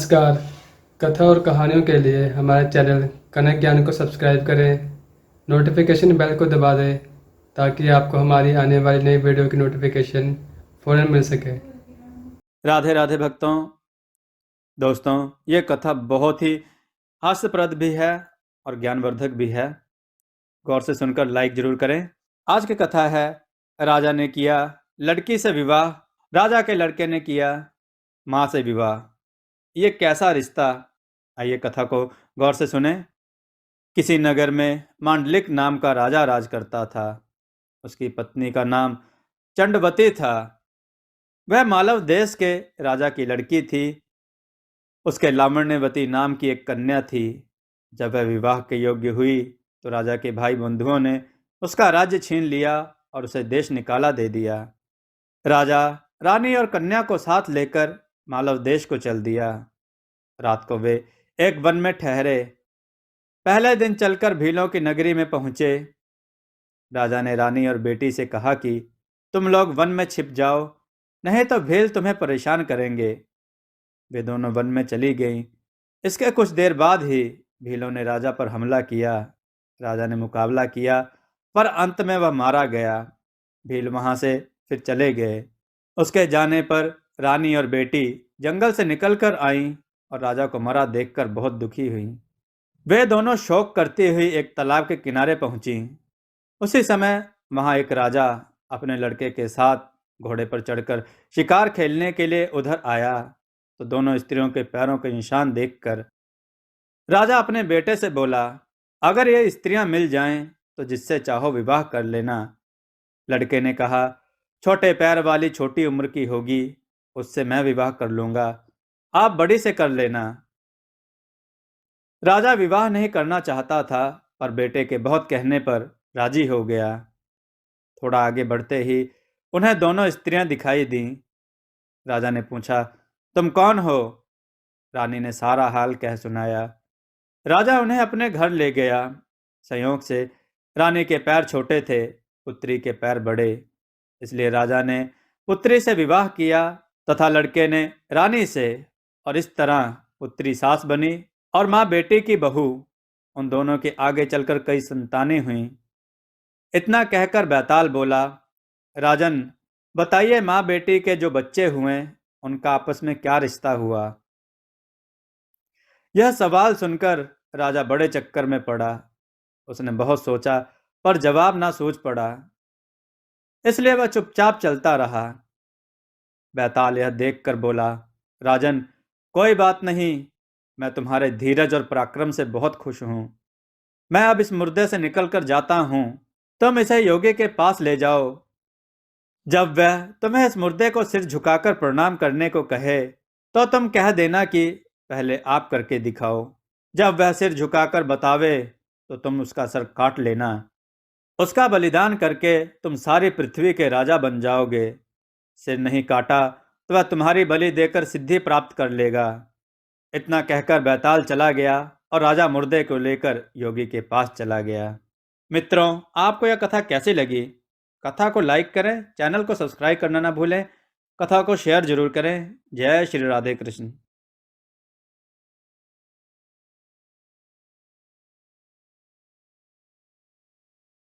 नमस्कार। कथा और कहानियों के लिए हमारे चैनल कनक ज्ञान को सब्सक्राइब करें, नोटिफिकेशन बेल को दबा दें ताकि आपको हमारी आने वाली नई वीडियो की नोटिफिकेशन फ़ौरन मिल सके। राधे राधे भक्तों, दोस्तों, ये कथा बहुत ही हास्यप्रद भी है और ज्ञानवर्धक भी है। गौर से सुनकर लाइक जरूर करें। आज की कथा है राजा ने किया लड़की से विवाह, राजा के लड़के ने किया माँ से विवाह। ये कैसा रिश्ता? आइए कथा को गौर से सुने। किसी नगर में मांडलिक नाम का राजा राज करता था। उसकी पत्नी का नाम चंडवती था। वह मालव देश के राजा की लड़की थी। उसके लावण्यवती नाम की एक कन्या थी। जब वह विवाह के योग्य हुई तो राजा के भाई बंधुओं ने उसका राज्य छीन लिया और उसे देश निकाला दे दिया। राजा रानी और कन्या को साथ लेकर मालव देश को चल दिया। रात को वे एक वन में ठहरे। पहले दिन चलकर भीलों की नगरी में पहुंचे। राजा ने रानी और बेटी से कहा कि तुम लोग वन में छिप जाओ, नहीं तो भील तुम्हें परेशान करेंगे। वे दोनों वन में चली गईं। इसके कुछ देर बाद ही भीलों ने राजा पर हमला किया। राजा ने मुकाबला किया, पर अंत में वह मारा गया। भील वहां से फिर चले गए। उसके जाने पर रानी और बेटी जंगल से निकलकर आईं और राजा को मरा देखकर बहुत दुखी हुई। वे दोनों शोक करती हुई एक तालाब के किनारे पहुंची। उसी समय वहां एक राजा अपने लड़के के साथ घोड़े पर चढ़कर शिकार खेलने के लिए उधर आया। तो दोनों स्त्रियों के पैरों के निशान देखकर राजा अपने बेटे से बोला, अगर ये स्त्रियां मिल जाएं तो जिससे चाहो विवाह कर लेना। लड़के ने कहा, छोटे पैर वाली छोटी उम्र की होगी, उससे मैं विवाह कर लूंगा, आप बड़ी से कर लेना। राजा विवाह नहीं करना चाहता था, पर बेटे के बहुत कहने पर राजी हो गया। थोड़ा आगे बढ़ते ही उन्हें दोनों स्त्रियां दिखाई दी। राजा ने पूछा, तुम कौन हो? रानी ने सारा हाल कह सुनाया। राजा उन्हें अपने घर ले गया। संयोग से रानी के पैर छोटे थे, पुत्री के पैर बड़े, इसलिए राजा ने पुत्री से विवाह किया तथा लड़के ने रानी से, और इस तरह पुत्री सास बनी और माँ बेटी की बहू। उन दोनों के आगे चलकर कई संतानें हुईं। इतना कहकर बैताल बोला, राजन, बताइए माँ बेटी के जो बच्चे हुए उनका आपस में क्या रिश्ता हुआ? यह सवाल सुनकर राजा बड़े चक्कर में पड़ा। उसने बहुत सोचा, पर जवाब ना सूझ पड़ा, इसलिए वह चुपचाप चलता रहा। बैताल यह देखकर बोला, राजन, कोई बात नहीं, मैं तुम्हारे धीरज और पराक्रम से बहुत खुश हूं। मैं अब इस मुर्दे से निकलकर जाता हूं, तुम इसे योगी के पास ले जाओ। जब वह तुम्हें इस मुर्दे को सिर झुकाकर प्रणाम करने को कहे तो तुम कह देना कि पहले आप करके दिखाओ। जब वह सिर झुकाकर बतावे तो तुम उसका सर काट लेना। उसका बलिदान करके तुम सारी पृथ्वी के राजा बन जाओगे। सिर नहीं काटा तो वह तुम्हारी बलि देकर सिद्धि प्राप्त कर लेगा। इतना कहकर बैताल चला गया और राजा मुर्दे को लेकर योगी के पास चला गया। मित्रों, आपको यह कथा कैसी लगी? कथा को लाइक करें, चैनल को सब्सक्राइब करना ना भूलें, कथा को शेयर जरूर करें। जय श्री राधे कृष्ण।